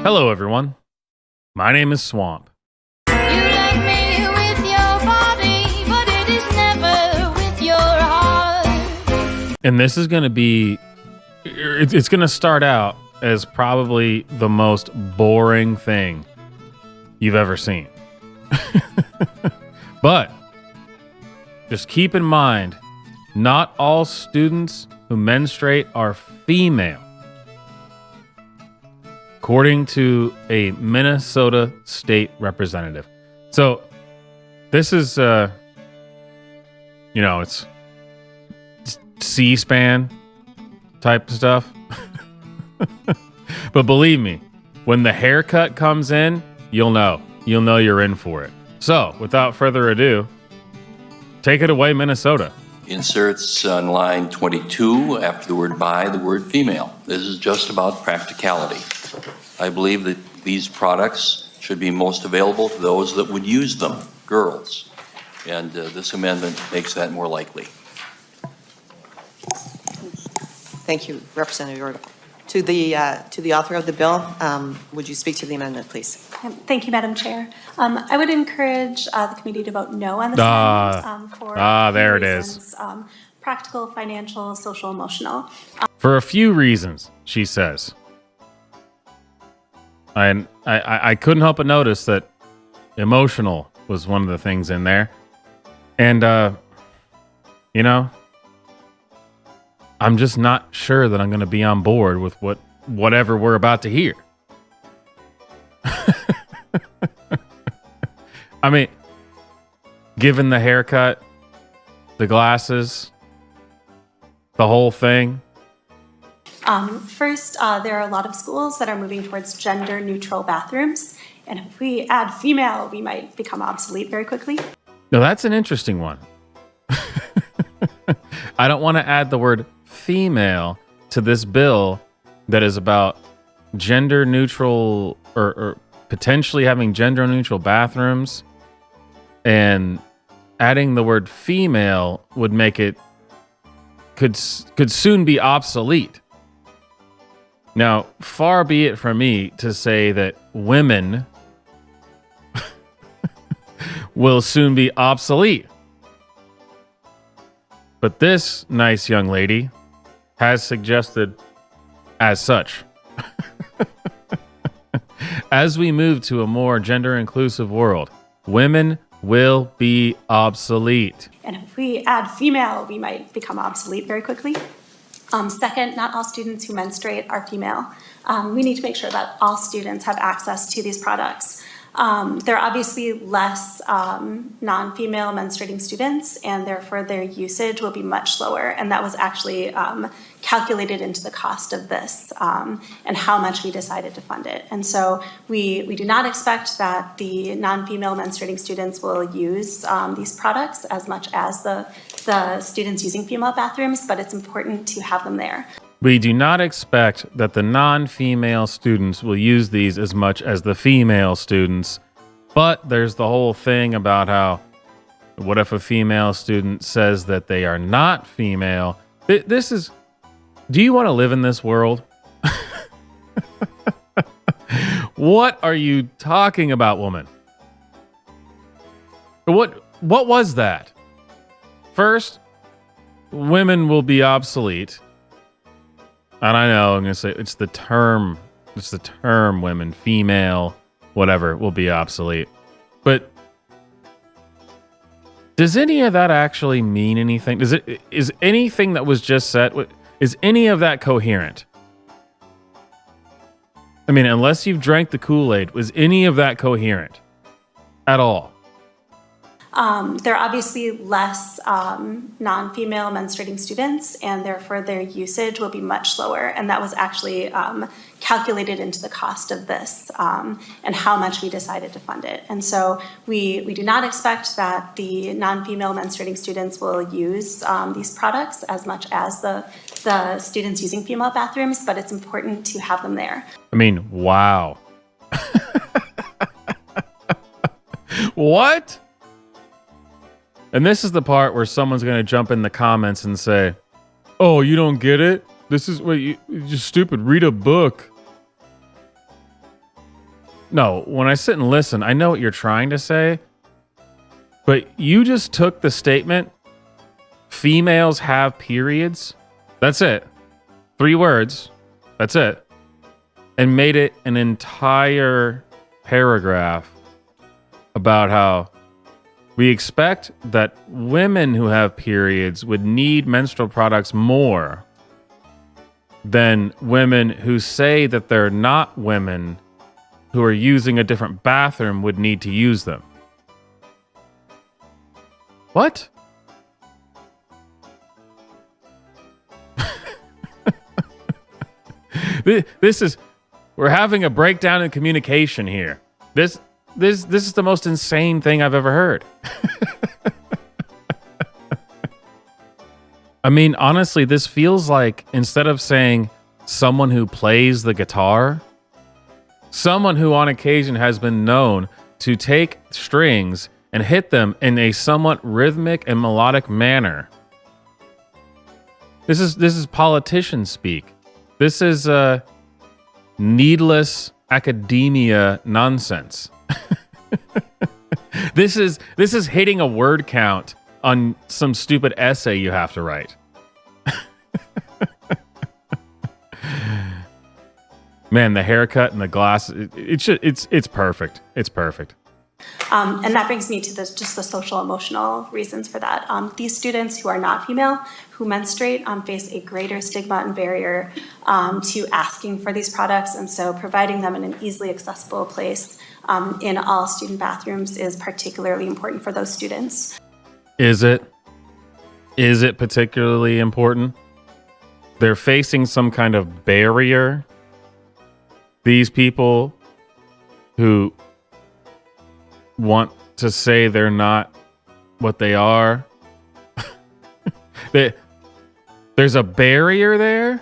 Hello, everyone. My name is Swamp. You love me with your body, but it is never with your heart. And this is going to be, it's going to start out as probably the most boring thing you've ever seen. But just keep in mind, not all students who menstruate are female. According to a Minnesota state representative. So this is, it's C-SPAN type stuff. But believe me, when the haircut comes in, you'll know you're in for it. So without further ado, take it away, Minnesota. Inserts on line 22 after the word by the word female. This is just about practicality. I believe that these products should be most available to those that would use them, girls. And this amendment makes that more likely. Thank you, Representative York. To the author of the bill, would you speak to the amendment, please? Thank you, Madam Chair. I would encourage the committee to vote no on this amendment for there it reasons, practical, financial, social, emotional. For a few reasons, she says. And I couldn't help but notice that emotional was one of the things in there. And, I'm just not sure that I'm going to be on board with whatever we're about to hear. I mean, given the haircut, the glasses, the whole thing. First, there are a lot of schools that are moving towards gender-neutral bathrooms. And if we add female, we might become obsolete very quickly. Now, that's an interesting one. I don't want to add the word female to this bill that is about gender neutral or potentially having gender neutral bathrooms, and adding the word female would make it could soon be obsolete. Now, far be it from me to say that women will soon be obsolete. But this nice young lady has suggested as such. As we move to a more gender-inclusive world, women will be obsolete. And if we add female, we might become obsolete very quickly. Second, not all students who menstruate are female. We need to make sure that all students have access to these products. There are obviously less non-female menstruating students, and therefore their usage will be much lower. And that was actually calculated into the cost of this and how much we decided to fund it. And so we do not expect that the non-female menstruating students will use these products as much as the students using female bathrooms, but it's important to have them there. We do not expect that the non-female students will use these as much as the female students, but there's the whole thing about how, what if a female student says that they are not female? This is, do you want to live in this world? What are you talking about, woman? What was that? First, women will be obsolete. And I know I'm going to say it's the term women, female, whatever, will be obsolete. But does any of that actually mean anything? Is anything that was just said, is any of that coherent? I mean, unless you've drank the Kool-Aid, was any of that coherent at all? There are obviously less non-female menstruating students, and therefore their usage will be much lower. And that was actually calculated into the cost of this and how much we decided to fund it. And so we do not expect that the non-female menstruating students will use these products as much as the students using female bathrooms, but it's important to have them there. I mean, wow. What? And this is the part where someone's going to jump in the comments and say, "Oh, you don't get it? This is what you're just stupid. Read a book." no, when I sit and listen, I know what you're trying to say, but you just took the statement, females have periods. That's it. 3 words. That's it. And made it an entire paragraph about how we expect that women who have periods would need menstrual products more than women who say that they're not women who are using a different bathroom would need to use them. What? This is, we're having a breakdown in communication here. This is the most insane thing I've ever heard. I mean, honestly, this feels like, instead of saying someone who plays the guitar, someone who on occasion has been known to take strings and hit them in a somewhat rhythmic and melodic manner. This is politician speak. This is needless academia nonsense. This is hitting a word count on some stupid essay you have to write. Man, the haircut and the glasses, it's perfect. It's perfect. And that brings me to just the social emotional reasons for that. These students who are not female, who menstruate, face a greater stigma and barrier to asking for these products. And so providing them in an easily accessible place in all student bathrooms is particularly important for those students. Is it? Is it particularly important? They're facing some kind of barrier. These people who want to say they're not what they are. There's a barrier there?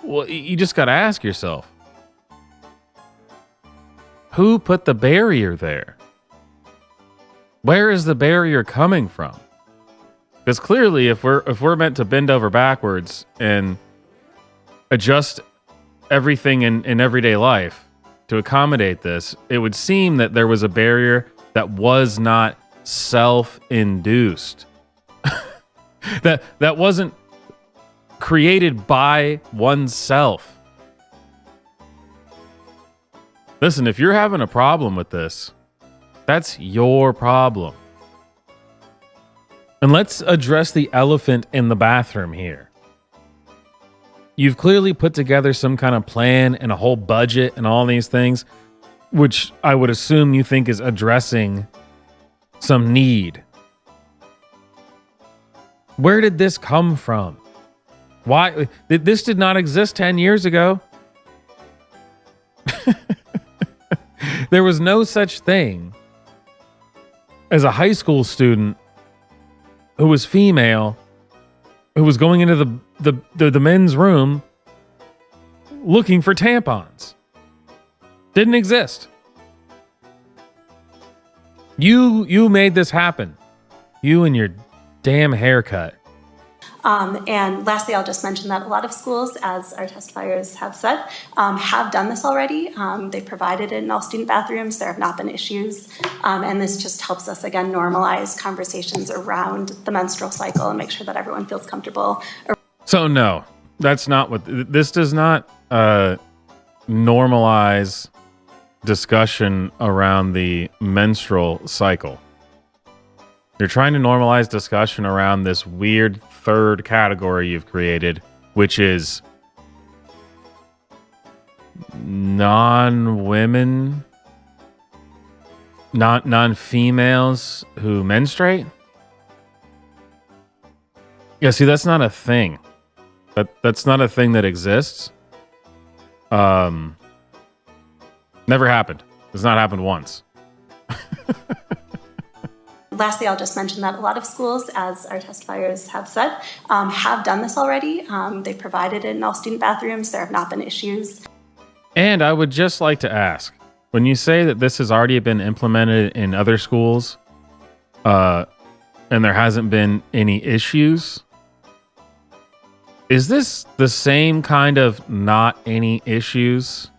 Well, you just got to ask yourself, who put the barrier there? Where is the barrier coming from? Because clearly, if we're meant to bend over backwards and adjust everything in everyday life to accommodate this, it would seem that there was a barrier that was not self-induced. that wasn't created by oneself. Listen, if you're having a problem with this, that's your problem. And let's address the elephant in the bathroom here. You've clearly put together some kind of plan and a whole budget and all these things, which I would assume you think is addressing some need. Where did this come from? Why? This did not exist 10 years ago. There was no such thing as a high school student who was female, who was going into the men's room looking for tampons. Didn't exist. You made this happen. You and your damn haircut. And lastly, I'll just mention that a lot of schools, as our testifiers have said, have done this already. They've provided it in all student bathrooms. There have not been issues. And this just helps us, again, normalize conversations around the menstrual cycle and make sure that everyone feels comfortable. So no, that's not what, this does not normalize discussion around the menstrual cycle. You're trying to normalize discussion around this weird third category you've created, which is non-women, non-females who menstruate. Yeah, see, that's not a thing. That's not a thing that exists. Never happened. It's not happened once. Lastly, I'll just mention that a lot of schools, as our testifiers have said, have done this already. They've provided it in all student bathrooms. There have not been issues. And I would just like to ask, when you say that this has already been implemented in other schools, and there hasn't been any issues, Is this the same kind of not any issues?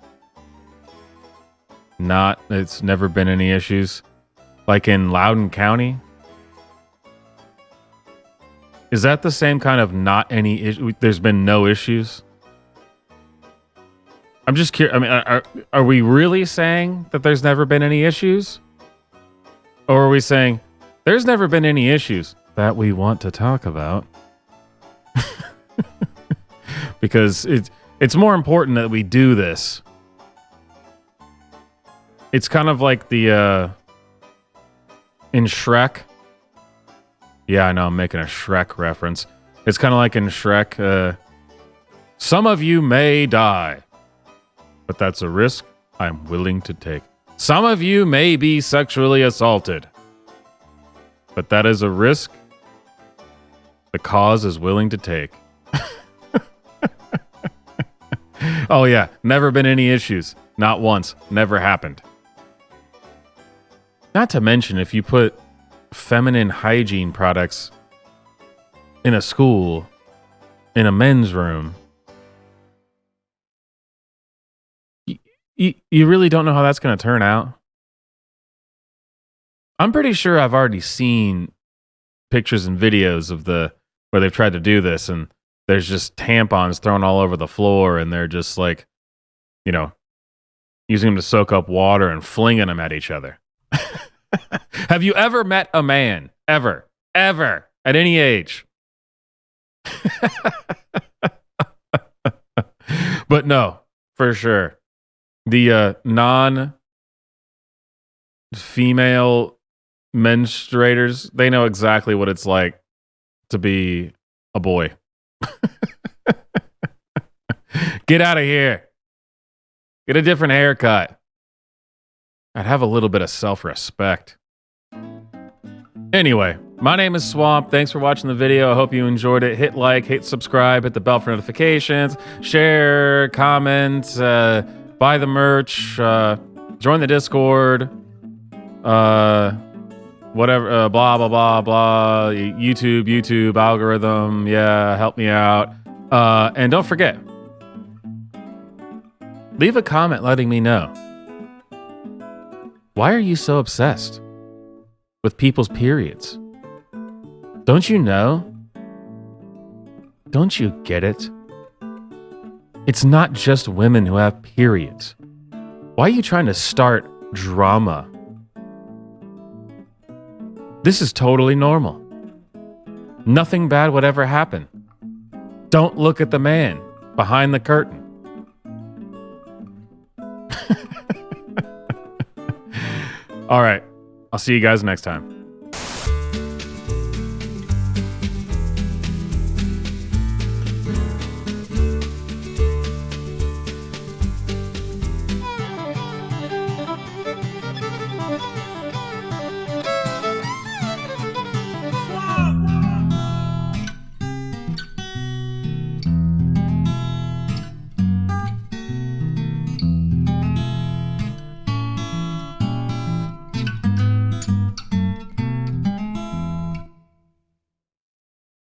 It's never been any issues? Like in Loudoun County? Is that the same kind of not any issue? There's been no issues? I'm just curious. I mean, are we really saying that there's never been any issues? Or are we saying there's never been any issues that we want to talk about? Because it's more important that we do this. It's kind of like the in Shrek. Yeah, I know I'm making a Shrek reference. It's kind of like in Shrek. Some of you may die, but that's a risk I'm willing to take. Some of you may be sexually assaulted, but that is a risk the cause is willing to take. Oh yeah, never been any issues. Not once. Never happened. Not to mention, if you put feminine hygiene products in a school, in a men's room, you really don't know how that's going to turn out. I'm pretty sure I've already seen pictures and videos of where they've tried to do this, and there's just tampons thrown all over the floor, and they're just like, using them to soak up water and flinging them at each other. Have you ever met a man? Ever? At any age? But no, for sure. The non-female menstruators, they know exactly what it's like to be a boy. Get out of here. Get a different haircut. I'd have a little bit of self-respect. Anyway, my name is Swamp. Thanks for watching the video. I hope you enjoyed it. Hit like, hit subscribe, hit the bell for notifications, share, comment, buy the merch, join the Discord, whatever, blah, blah, blah, blah, YouTube algorithm. Yeah, help me out. And don't forget, leave a comment letting me know. Why are you so obsessed with people's periods? Don't you know? Don't you get it? It's not just women who have periods. Why are you trying to start drama? This is totally normal. Nothing bad would ever happen. Don't look at the man behind the curtain. All right. I'll see you guys next time.